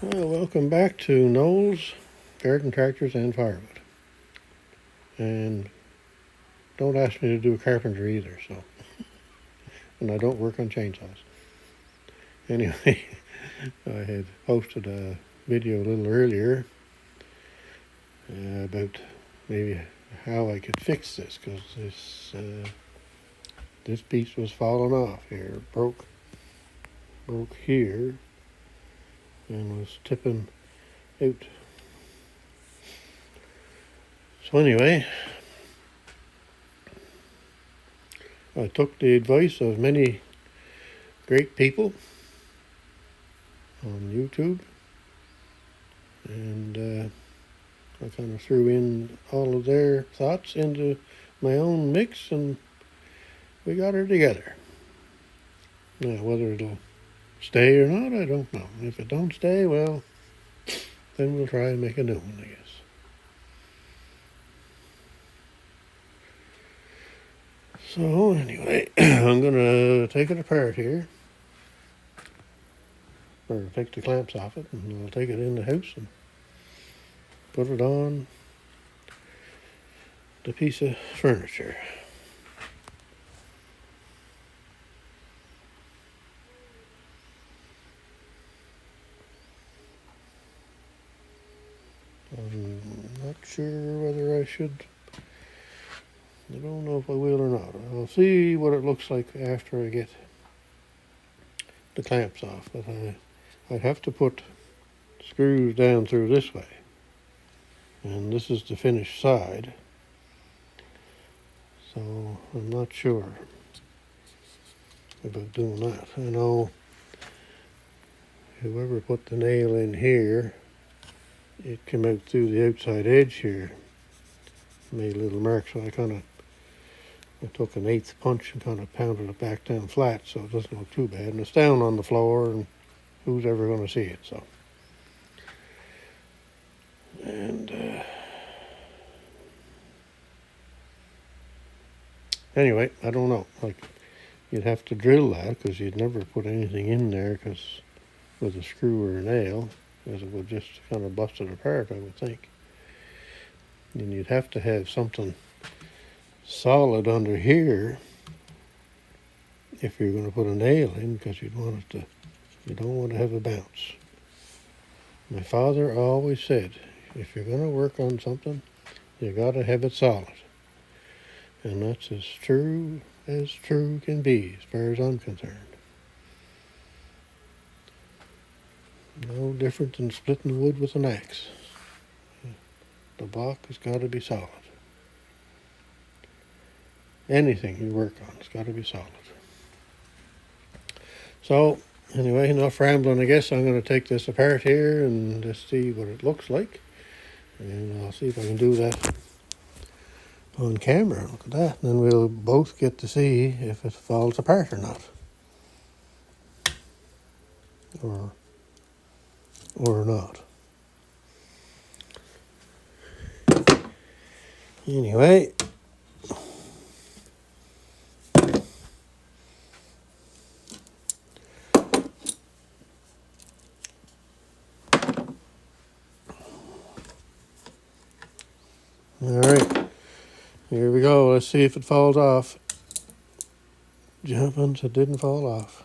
Well, welcome back to Knowles Garden Tractors and Firewood. And don't ask me to do carpentry either, so. And I don't work on chainsaws. Anyway, I had posted a video a little earlier about maybe how I could fix this, because this piece was falling off here, broke here, and was tipping out. So anyway, I took the advice of many great people on YouTube, and I kind of threw in all of their thoughts into my own mix, and we got her together. Now, whether it'll stay or not, I don't know. If it don't stay, well, then we'll try and make a new one, I guess. So anyway, I'm gonna take it apart here, or take the clamps off it, and I'll take it in the house and put it on the piece of furniture. I'm not sure whether I should. I don't know if I will or not. I'll see what it looks like after I get the clamps off. But I'd have to put screws down through this way. And this is the finished side. So I'm not sure about doing that. I know whoever put the nail in here, it came out through the outside edge here. Made a little mark, so I took an 1/8 punch and kind of pounded it back down flat so it doesn't look too bad. And it's down on the floor, and who's ever going to see it? So, and anyway, I don't know. Like, you'd have to drill that, because you'd never put anything in there because with a screw or a nail, because it would just kind of bust it apart, I would think. And you'd have to have something solid under here if you're going to put a nail in, because you don't want to have a bounce. My father always said, if you're going to work on something, you got to have it solid. And that's as true can be, as far as I'm concerned. No different than splitting wood with an axe. The block has got to be solid. Anything you work on, it's got to be solid. So, anyway, enough rambling, I guess. I'm going to take this apart here and just see what it looks like. And I'll see if I can do that on camera. Look at that. And then we'll both get to see if it falls apart or not. Or not. Anyway. All right. Here we go. Let's see if it falls off. Jumping, so it didn't fall off.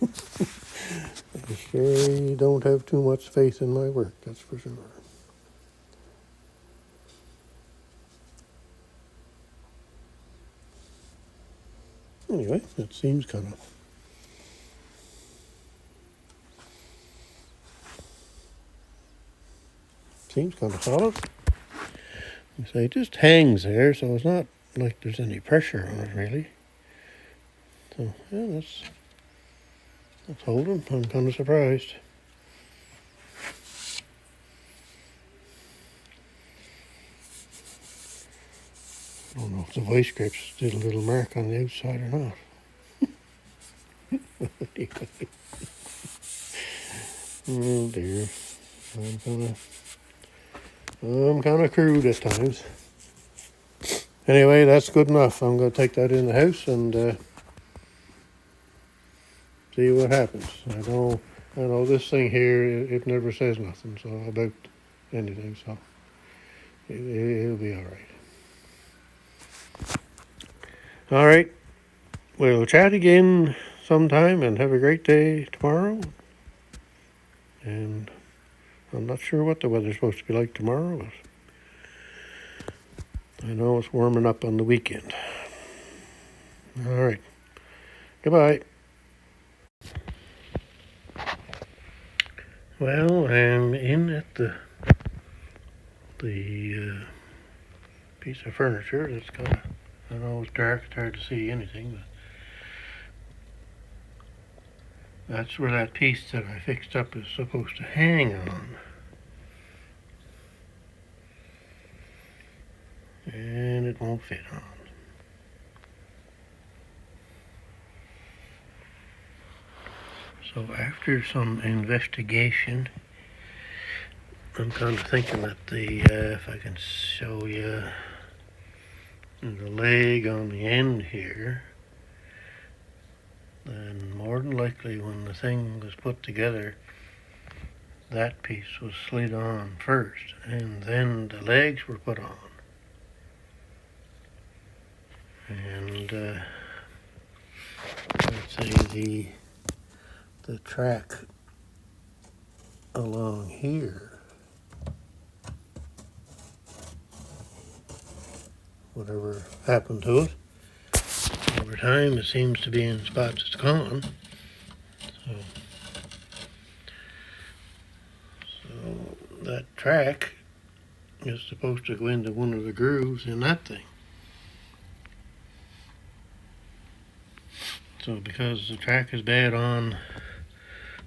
I sure don't have too much faith in my work, that's for sure. Anyway, it seems kind of solid. So it just hangs there, so it's not like there's any pressure on it, really. So, yeah, that's holding. I'm kind of surprised. I don't know if the vice grips did a little mark on the outside or not. Oh dear. I'm kind of crude at times. Anyway, that's good enough. I'm going to take that in the house and see what happens. I know this thing here, it never says nothing so about anything, so it'll be all right. All right, we'll chat again sometime and have a great day tomorrow. And I'm not sure what the weather's supposed to be like tomorrow, but I know it's warming up on the weekend. All right, goodbye. Well, I'm in at the piece of furniture that's kind of, I know it's dark, it's hard to see anything, but that's where that piece that I fixed up is supposed to hang on. And it won't fit on. So after some investigation, I'm kind of thinking that if I can show you the leg on the end here, then more than likely when the thing was put together, that piece was slid on first, and then the legs were put on. And let's say the track along here, whatever happened to it, over time it seems to be in spots it's gone. So that track is supposed to go into one of the grooves in that thing. So because the track is bad on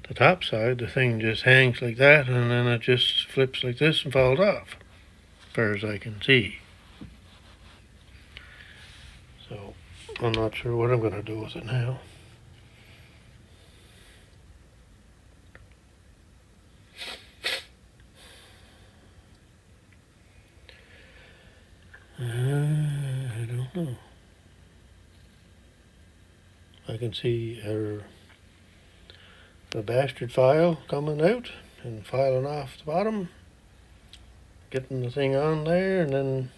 the top side, the thing just hangs like that, and then it just flips like this and falls off, as far as I can see. So I'm not sure what I'm going to do with it now. I don't know. I can see a bastard file coming out and filing off the bottom, getting the thing on there, and then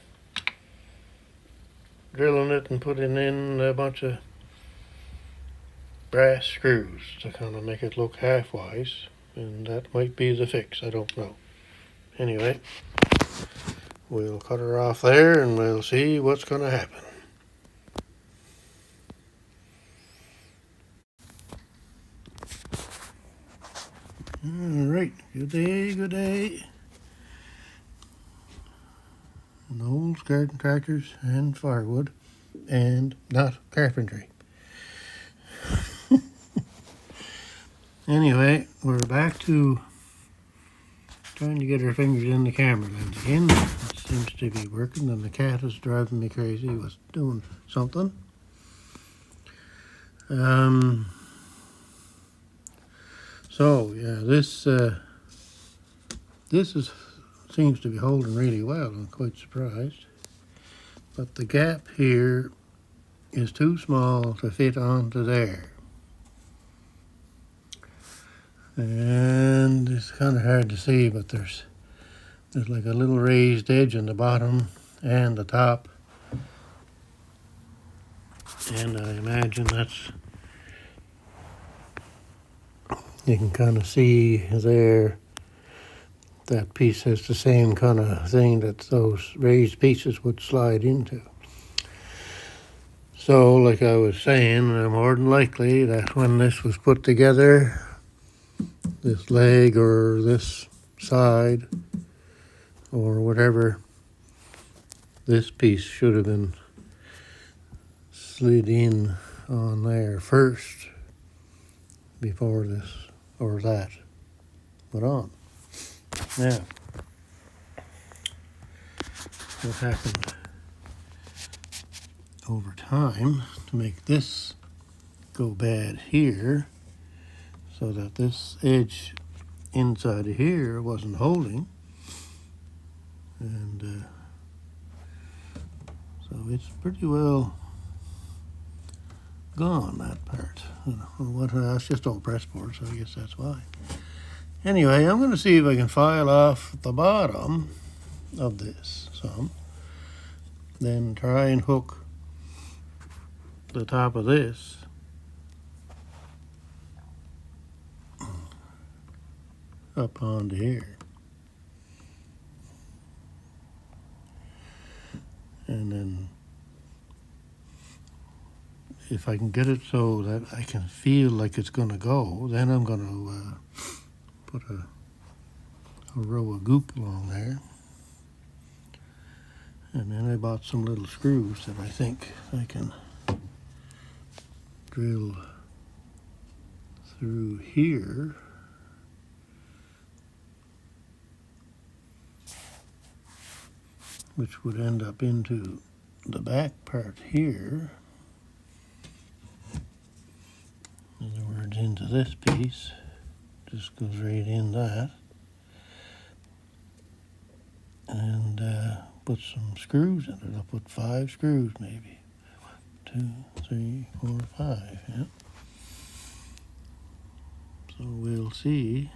drilling it and putting in a bunch of brass screws to kind of make it look half-wise, and that might be the fix, I don't know. Anyway, we'll cut her off there and we'll see what's going to happen. All right, good day, good day. Knowles Garden Tractors and Firewood, and not carpentry. Anyway, we're back to trying to get our fingers in the camera lens again. It seems to be working, and the cat is driving me crazy. He was doing something. So yeah, this seems to be holding really well. I'm quite surprised. But the gap here is too small to fit onto there. And it's kind of hard to see, but there's like a little raised edge on the bottom and the top. And I imagine that's, you can kind of see there, that piece has the same kind of thing that those raised pieces would slide into. So, like I was saying, more than likely that when this was put together, this leg or this side or whatever, this piece should have been slid in on there first before this or that went on. Now, what happened over time to make this go bad here, so that this edge inside of here wasn't holding, and so it's pretty well gone, that part. It's just old press board, so I guess that's why. Anyway, I'm going to see if I can file off the bottom of this some, then try and hook the top of this up onto here. And then if I can get it so that I can feel like it's going to go, then I'm going to put a row of goop along there. And then I bought some little screws that I think I can drill through here. Which would end up into the back part here. In other words, into this piece. Just goes right in that. And put some screws in it. I'll put 5 screws maybe. 1, 2, 3, 4, 5. Yeah. So we'll see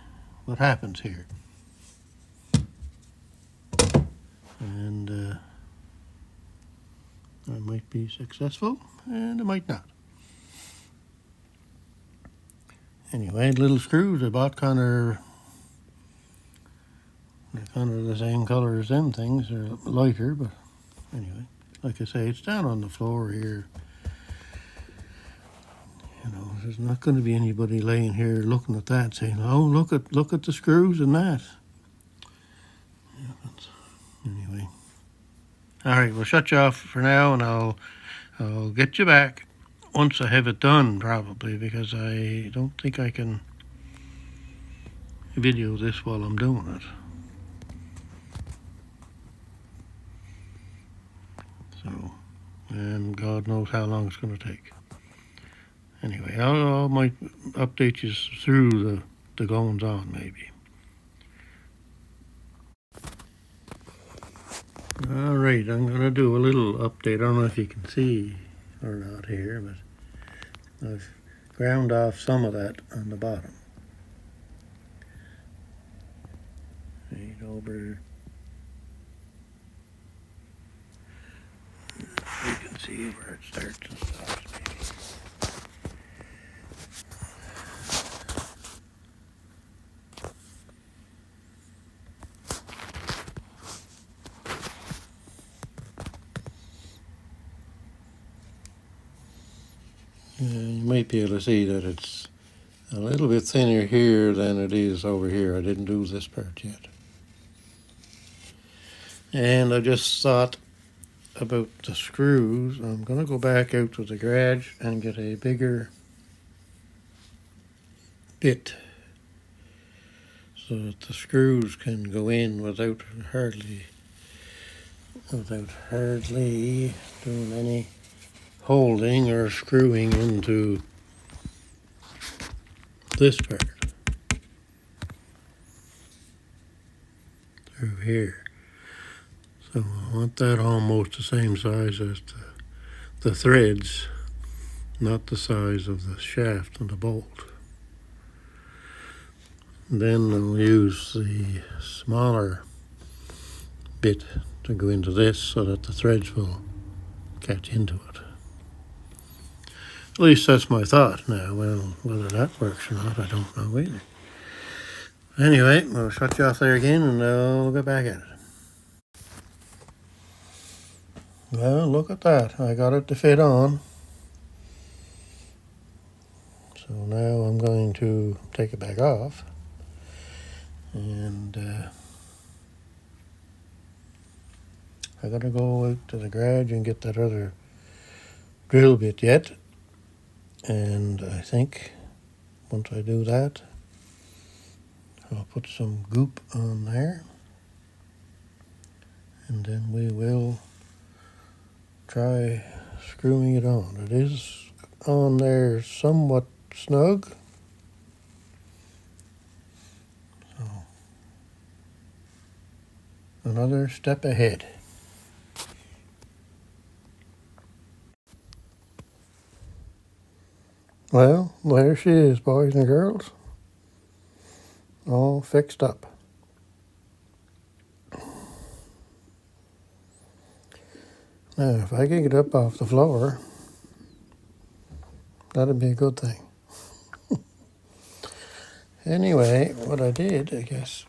what happens here. And I might be successful, and I might not. Anyway, little screws I bought they're kind of the same color as them things. They're lighter, but anyway, like I say, it's down on the floor here. You know, there's not going to be anybody laying here looking at that saying, "Oh, look at the screws in that." Yeah, but anyway. All right, we'll shut you off for now, and I'll get you back once I have it done, probably, because I don't think I can video this while I'm doing it. So, and God knows how long it's going to take. Anyway, I might update you through the goings on, maybe. All right, I'm going to do a little update. I don't know if you can see or not here, but I've ground off some of that on the bottom. Right over. You can see where it starts and stops, maybe. You might be able to see that it's a little bit thinner here than it is over here. I didn't do this part yet. And I just thought about the screws. I'm going to go back out to the garage and get a bigger bit so that the screws can go in without hardly doing any holding or screwing into this part through here. So I want that almost the same size as the threads, not the size of the shaft and the bolt. And then I'll use the smaller bit to go into this so that the threads will catch into it. At least that's my thought now. Well, whether that works or not, I don't know either. Anyway, I'll shut you off there again and I'll get back at it. Well, look at that. I got it to fit on. So now I'm going to take it back off. And I got to go out to the garage and get that other drill bit yet. And I think once I do that, I'll put some goop on there. And then we will try screwing it on. It is on there somewhat snug. So, another step ahead. Well, there she is, boys and girls. All fixed up. Now, if I can get up off the floor, that'd be a good thing. Anyway, what I did, I guess,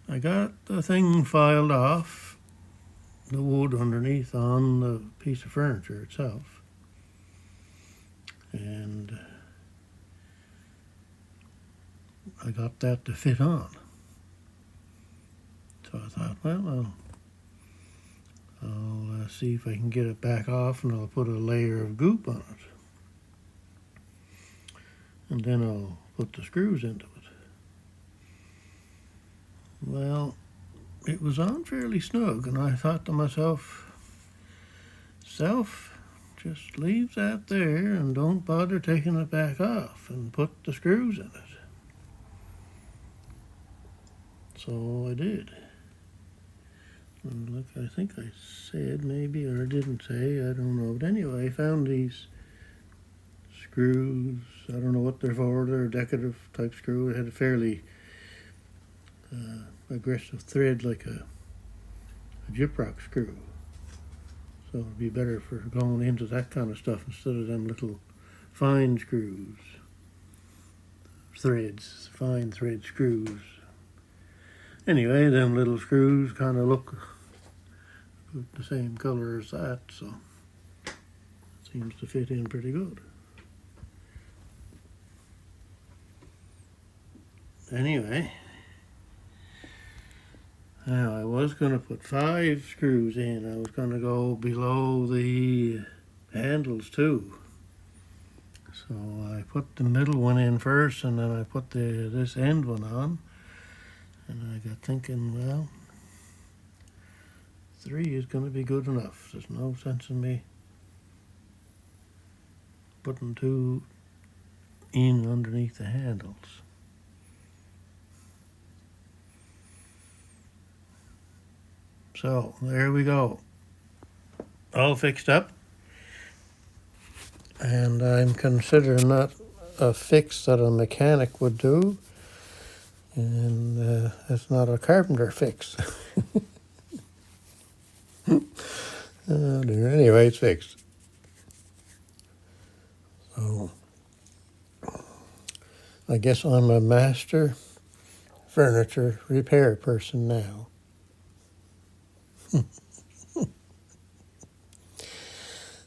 I got the thing filed off, the wood underneath on the piece of furniture itself. And I got that to fit on. So I thought, well, I'll see if I can get it back off, and I'll put a layer of goop on it. And then I'll put the screws into it. Well, it was on fairly snug, and I thought to myself, just leave that there and don't bother taking it back off and put the screws in it. So I did. And look, I think I said maybe, or didn't say, I don't know. But anyway, I found these screws. I don't know what they're for. They're a decorative type screw. It had a fairly aggressive thread, like a gyprock screw. So it'd be better for going into that kind of stuff instead of them little fine screws. Threads, fine thread screws. Anyway, them little screws kind of look the same color as that, so it seems to fit in pretty good. Anyway, now I was going to put 5 screws in. I was going to go below the handles too. So I put the middle one in first, and then I put this end one on. And I got thinking, well, 3 is going to be good enough. There's no sense in me putting 2 in underneath the handles. So there we go. All fixed up. And I'm considering that a fix that a mechanic would do. And it's not a carpenter fix. Oh dear. Anyway, it's fixed. So I guess I'm a master furniture repair person now.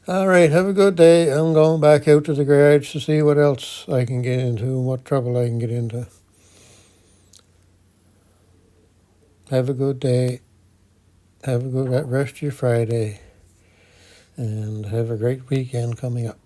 All right, have a good day. I'm going back out to the garage to see what else I can get into and what trouble I can get into. Have a good day. Have a good rest of your Friday. And have a great weekend coming up.